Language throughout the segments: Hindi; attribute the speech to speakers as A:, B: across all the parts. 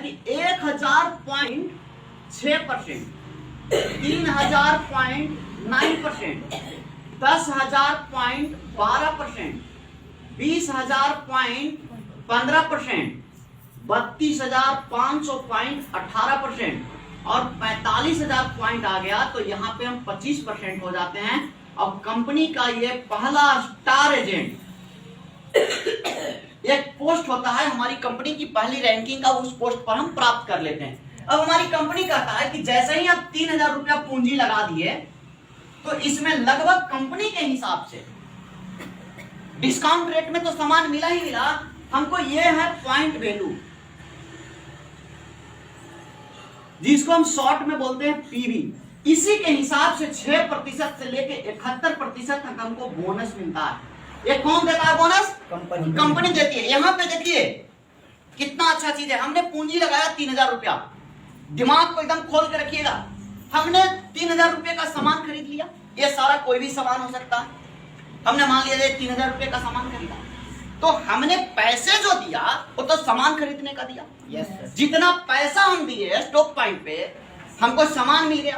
A: कि 1000.6%, 3000.9%, 10,000.12%, 20,000.15%, 32,500.18% और 45,000 पॉइंट आ गया तो यहाँ पे हम 25% हो जाते हैं। अब कंपनी का ये पहला स्टार एजेंट एक पोस्ट होता है, हमारी कंपनी की पहली रैंकिंग का उस पोस्ट पर हम प्राप्त कर लेते हैं। अब हमारी कंपनी कहता है कि जैसे ही आप 3,000 रुपया पूंजी लगा दिए तो इसमें लगभग कंपनी के हिसाब से डिस्काउंट रेट में तो सामान मिला ही मिला, हमको ये है पॉइंट वैल्यू, जिसको हम शॉर्ट में बोलते हैं पीवी। इसी के हिसाब से 6% से लेके 71% तक हमको बोनस मिलता है। ये कौन देता है बोनस? कंपनी देती है। यहाँ पे देखिए कितना अच्छा चीज है, हमने पूंजी लगाया 3,000 रुपया, दिमाग को एकदम खोल के रखिएगा, हमने 3,000 रुपये का सामान खरीद लिया। ये सारा कोई भी सामान हो सकता है। हमने मान लिया 3,000 रुपये का सामान खरीदा, तो हमने पैसे जो दिया वो तो सामान खरीदने का दिया।
B: Yes sir.
A: जितना पैसा हम दिए स्टॉक पॉइंट पे हमको सामान मिल गया,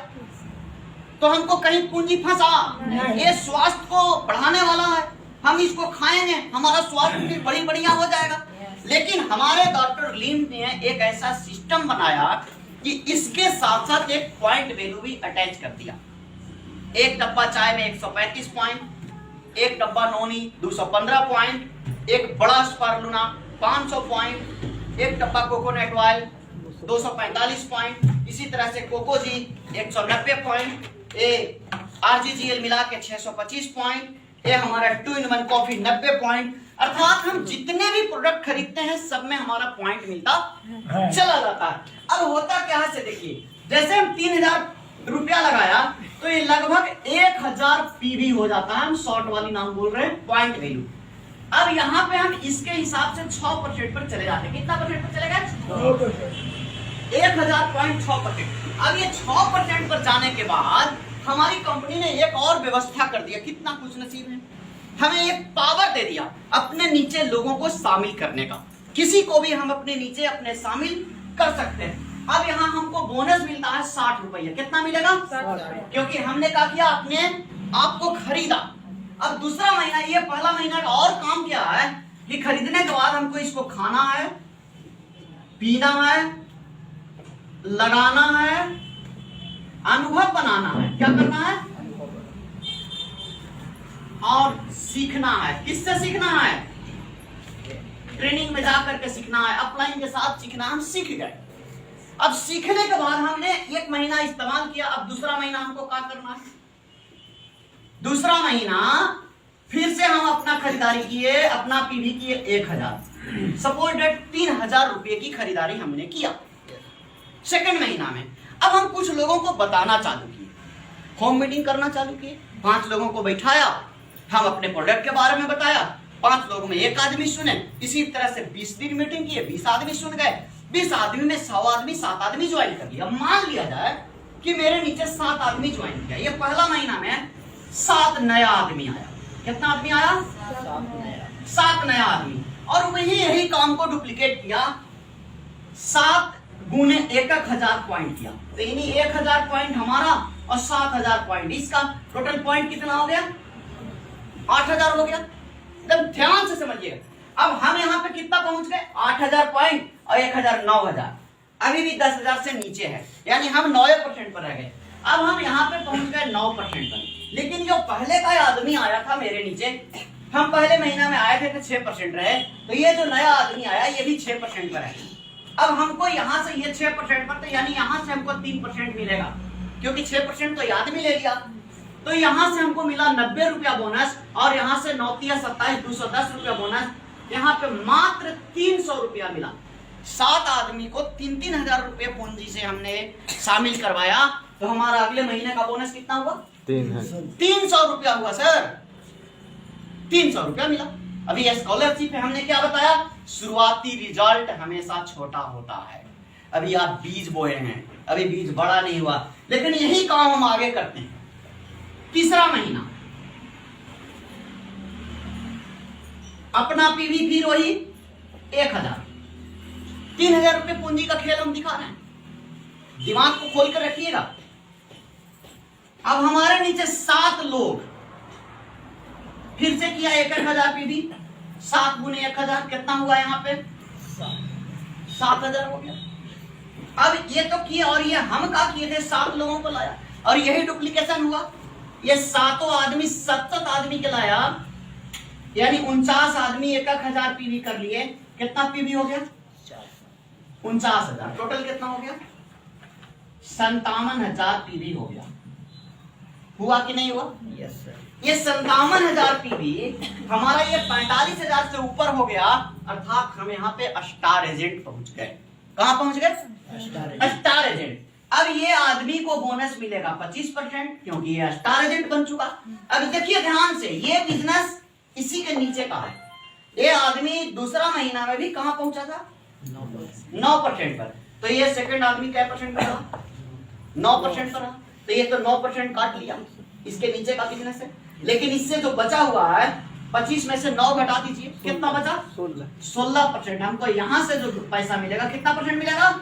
A: तो हमको कहीं पूंजी फंसा? ये स्वास्थ्य को बढ़ाने वाला है, हम इसको खाएंगे हमारा स्वास्थ्य भी बड़ी बढ़िया हो जाएगा। लेकिन हमारे डॉक्टर लिम ने एक ऐसा सिस्टम बनाया कि इसके साथ साथ एक पॉइंट वैल्यू भी अटैच कर दिया। एक डब्बा चाय में 135 पॉइंट, एक डब्बा नोनी 215 पॉइंट, एक बड़ा स्पार्लुना 500 पॉइंट, एक डब्बा कोकोनट ऑयल 245 पॉइंट, इसी तरह से कोकोजी 190 पॉइंट, ये आरजीजीएल मिला के 625 पॉइंट, ये हमारा 2-in-1 कॉफी 90 पॉइंट। अर्थात हम जितने भी प्रोडक्ट खरीदते हैं सब में हमारा पॉइंट मिलता चला जाता है। अब होता क्या है से देखिए, जैसे हम 3,000 रुपया लगाया तो ये लगभग 1,000 पीवी हो जाता है। हम शॉर्ट वाली नाम बोल रहे हैं पॉइंट वैल्यू। अब यहाँ पे हम इसके हिसाब से 6% पर चले जाते हैं। कितना परसेंट पर चले गए? 1,000.6%। अब ये 6% पर जाने के बाद हमारी कंपनी ने एक और व्यवस्था कर दिया। कितना कुछ नसीब है, हमें एक पावर दे दिया अपने नीचे लोगों को शामिल करने का। किसी को भी हम अपने नीचे अपने शामिल कर सकते हैं। अब यहाँ हमको बोनस मिलता है 60 रुपया। कितना मिलेगा? 60। क्योंकि हमने क्या किया, अपने आपको खरीदा। अब दूसरा महीना, ये पहला महीना का और काम क्या है कि खरीदने के बाद हमको इसको खाना है, पीना है, लगाना है, अनुभव बनाना है। क्या करना है? और सीखना है। किससे सीखना है? ट्रेनिंग में जाकर के सीखना है, अपलाइन के साथ सीखना। हम सीख गए। अब सीखने के बाद हमने 1 महीना इस्तेमाल किया। अब दूसरा महीना हमको क्या करना है? दूसरा महीना फिर से हम अपना खरीदारी किए, अपना पीवी किए 1,000। सपोज डेट 3,000 रुपए की खरीदारी हमने किया सेकंड महीना में। अब हम कुछ लोगों को बताना चालू किए, होम मीटिंग करना चालू किए। 5 लोगों को बैठाया, हम अपने प्रोडक्ट के बारे में बताया। 5 लोगों में 1 आदमी सुने। इसी तरह से 20 दिन मीटिंग किए, 20 आदमी सुन गए। 20 आदमी में 100 आदमी 7 आदमी ज्वाइन कर लिया। मान लिया जाए कि मेरे नीचे 7 आदमी ज्वाइन किया। ये पहला महीना में 7 नया आदमी आया। कितना आदमी आया? 7 नया आदमी। और वही यही काम को डुप्लीकेट किया, 7 गुने 1,000 पॉइंट किया। तो यानी 1,000 पॉइंट हमारा और 7,000 पॉइंट इसका। टोटल पॉइंट कितना हो गया? 8,000 हो गया। एकदम ध्यान से समझिए। अब हम यहाँ पे कितना पहुंच गए? 8,000 पॉइंट और 1,000 9,000। अभी भी 10,000 से नीचे है, यानी हम 9% पर रह गए। अब हम यहाँ पे पहुंच गए 9% पर। लेकिन जो पहले का आदमी आया था मेरे नीचे, हम पहले महीना में आए थे तो 6% रहे, तो ये जो नया आदमी आया ये भी 6% पर है। अब हमको यहाँ से ये 6% पर, तो यानी यहाँ से हमको 3% मिलेगा, क्योंकि 6% तो आदमी ले लिया। तो यहाँ से हमको मिला 90 रुपया बोनस, और यहाँ से 9 27 210 रुपया बोनस। यहाँ पे मात्र 300 रुपया मिला। 7 आदमी को 3,000 रुपये पूंजी से हमने शामिल करवाया, तो हमारा अगले महीने का बोनस कितना हुआ? 300 रुपया हुआ सर। 300 रुपया मिला। अभी स्कॉलरशिप है, हमने क्या बताया? शुरुआती रिजल्ट हमेशा छोटा होता है। अभी आप बीज बोए हैं, अभी बीज बड़ा नहीं हुआ, लेकिन यही काम हम आगे करते हैं। तीसरा महीना अपना पीवी फिर वही 1,000। 3,000 रुपये पूंजी का खेल हम दिखा रहे हैं, दिमाग को खोल कर रखिएगा। अब हमारे नीचे 7 लोग, फिर से किया 1,000 पीवी, 7 गुने 1,000 कितना हुआ यहाँ पे 7,000 हो गया। अब ये तो किया और ये हम क्या किए थे, 7 लोगों को लाया और यही डुप्लीकेशन हुआ। ये 7 आदमी 7 आदमी के लाया, यानी 49 आदमी 1,000 पीवी कर लिए। कितना पीवी हो गया 49,000। टोटल कितना हो गया 57,000 पीवी हो गया। हुआ कि नहीं हुआ?
B: Yes sir.
A: ये 57,000 पीवी हमारा ये 45,000 से ऊपर हो गया, अर्थात हम यहाँ पे स्टार एजेंट पहुंच गए। कहां पहुंच गए? Star agent. अब ये आदमी को बोनस मिलेगा 25%, क्योंकि ये स्टार एजेंट बन चुका। अब देखिए ध्यान से, ये बिजनेस इसी के नीचे का है। ये आदमी दूसरा महीना में भी कहां पहुंचा था 9% पर। तो ये सेकंड आदमी क्या परसेंट पर रहा 9% पर रहा। तो ये तो 9% काट लिया, इसके नीचे का बिजनेस है। लेकिन इससे जो बचा हुआ है 25 में से 9 घटा दीजिए, कितना बचा 16%। हमको यहाँ से जो पैसा मिलेगा कितना परसेंट मिलेगा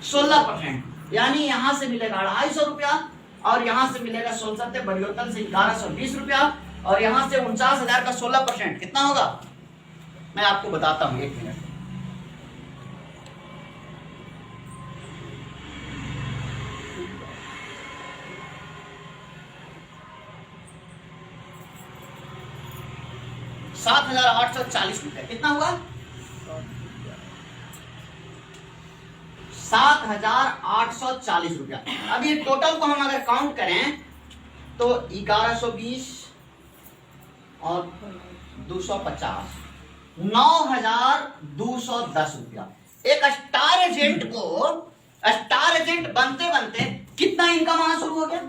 A: 16%, यानी यहाँ से मिलेगा 250 रुपया और यहाँ से मिलेगा 16 बरियोतल से 1120 रुपया और यहाँ से 49,000 का 16% कितना होगा मैं आपको बताता हूँ, 1 मिनट। ₹7,840 कितना हुआ 7,840 रुपया। अब ये टोटल को हम अगर काउंट करें तो 1120 और 250 9,210 रुपया। एक स्टार एजेंट को स्टार एजेंट बनते बनते कितना इनकम आना शुरू हो गया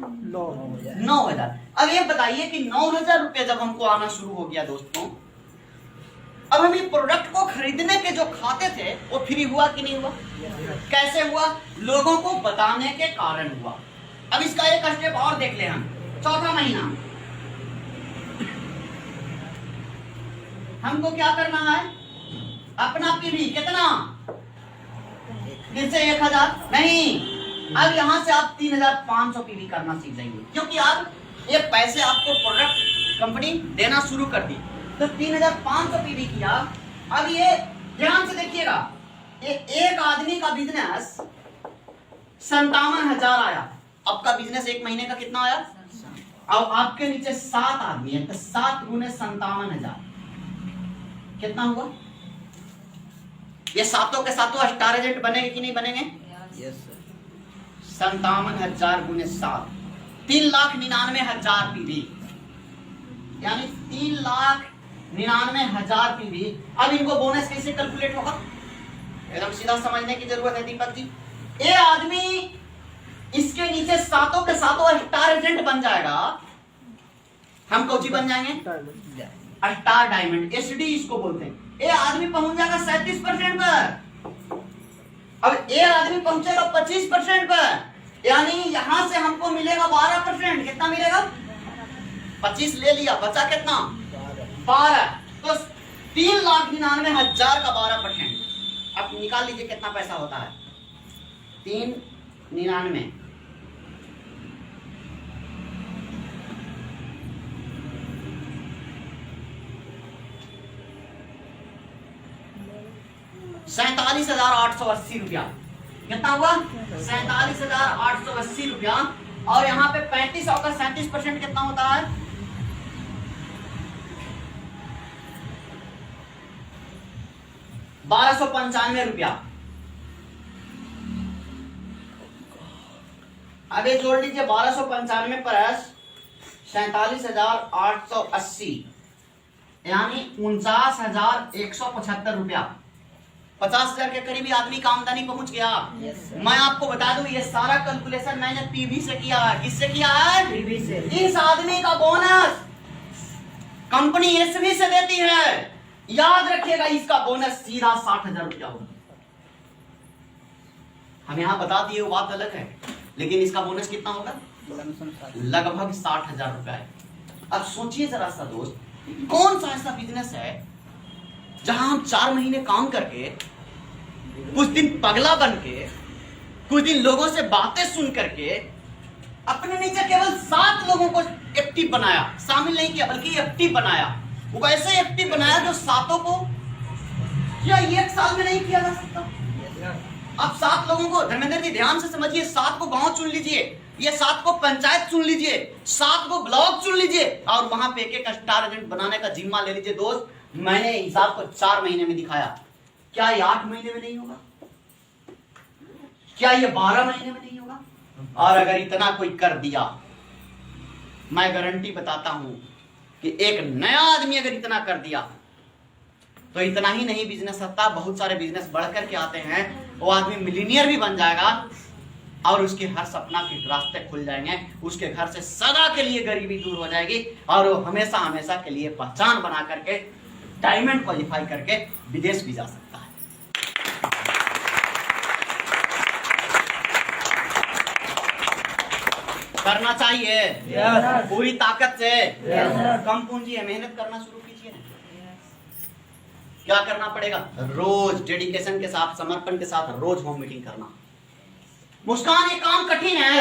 A: 9,000। अब ये बताइए कि 9,000 रुपया जब हमको आना शुरू हो गया दोस्तों, अब हम ये प्रोडक्ट को खरीदने के जो खाते थे वो फ्री हुआ कि नहीं हुआ? कैसे हुआ? लोगों को बताने के कारण हुआ। अब इसका एक स्टेप और देख ले हम। चौथा महीना हमको क्या करना है, अपना पीवी कितना फिर से 1,000 नहीं, अब यहां से आप 3,500 पीवी करना सीख जाएंगे, क्योंकि अब ये पैसे आपको प्रोडक्ट कंपनी देना शुरू कर दी। तो 3,500 पीवी किया। अब ये ध्यान से देखिएगा, ये एक आदमी का बिजनेस 57,000 आया। आपका बिजनेस 1 महीने का कितना आया? अब आपके नीचे 7 आदमी है तो 7 गुने 57,000 कितना हुआ? ये सातों के सातों स्टार एजेंट बनेंगे कि नहीं बनेंगे?
B: Yes sir.
A: 57,000 गुने 7 3,99,000 पीवी, यानी 3,99,000 पीवी। अब इनको बोनस कैसे कैलकुलेट होगा? एकदम सीधा समझने की जरूरत है दीपक जी। ये आदमी इसके नीचे सातों के सातों स्टार एजेंट बन जाएगा। हम कौची बन जाएंगे? स्टार डायमंड, एसडी इसको बोलते हैं। ये आदमी पहुंच जाएगा 37% पर। अब ये आदमी पहुंचेगा 25% पर, यानी यहां से हमको मिलेगा 12%। कितना मिलेगा? 25 ले लिया, बचा कितना 12। तो 3,99,000 का 12%। अब निकाल लीजिए कितना पैसा होता है 3,99। ₹47,880 रुपया। कितना हुआ? 47,880 रुपया। और यहाँ पे 3500 का 37% कितना होता है? 1,295 रुपया। अब ये जोड़ लीजिए 1,295 प्लस 47,880, यानी 49,175 रुपया। 50,000 के करीबी आदमी का आमदनी पहुंच गया। मैं आपको बता दूं ये सारा कैलकुलेशन मैंने पीवी से किया है। किससे किया है? पीवी से। इस आदमी का बोनस कंपनी एसवी से देती है। याद रखिएगा, इसका बोनस सीधा 60,000 रुपया होगा। हम यहाँ बता दिए बात अलग है, लेकिन इसका बोनस कितना होगा? लगभग 60,000 रुपया है। अब सोचिए जरा सा दोस्त, कौन सा ऐसा बिजनेस है जहां हम 4 महीने काम करके कुछ दिन पगला बन के, कुछ दिन लोगों से बातें सुन करके अपने नीचे केवल 7 लोगों को एक्टिव बनाया, शामिल नहीं किया बल्कि एक्टिव बनाया। वो ऐसे एक्टिव बनाया जो 7 को क्या 1 साल में नहीं किया जा सकता। अब 7 लोगों को, धर्मेंद्र जी ध्यान से समझिए, 7 को गांव चुन लीजिए, ये 7 को पंचायत चुन लीजिए, 7 को ब्लॉक चुन लीजिए और वहां पे एक स्टार एजेंट बनाने का जिम्मा ले लीजिए। दोस्त, मैंने हिसाब को 4 महीने में दिखाया, क्या ये 8 महीने में नहीं होगा? क्या ये 12 महीने में नहीं होगा? और अगर इतना कोई कर दिया, मैं गारंटी बताता हूं कि एक नया आदमी अगर इतना कर दिया तो इतना ही नहीं बिजनेस होता, बहुत सारे बिजनेस बढ़ करके आते हैं। वो आदमी मिलीनियर भी बन जाएगा और उसके हर सपना के रास्ते खुल जाएंगे, उसके घर से सदा के लिए गरीबी दूर हो जाएगी और वो हमेशा हमेशा के लिए पहचान बना करके डायमंड क्वालिफाई करके विदेश भी जा सकता है। करना चाहिए पूरी ताकत से। कम पूंजी है, मेहनत करना शुरू कीजिए ना। क्या करना पड़ेगा? रोज डेडिकेशन के साथ, समर्पण के साथ रोज होम मीटिंग करना। मुस्कान, ये काम कठिन है,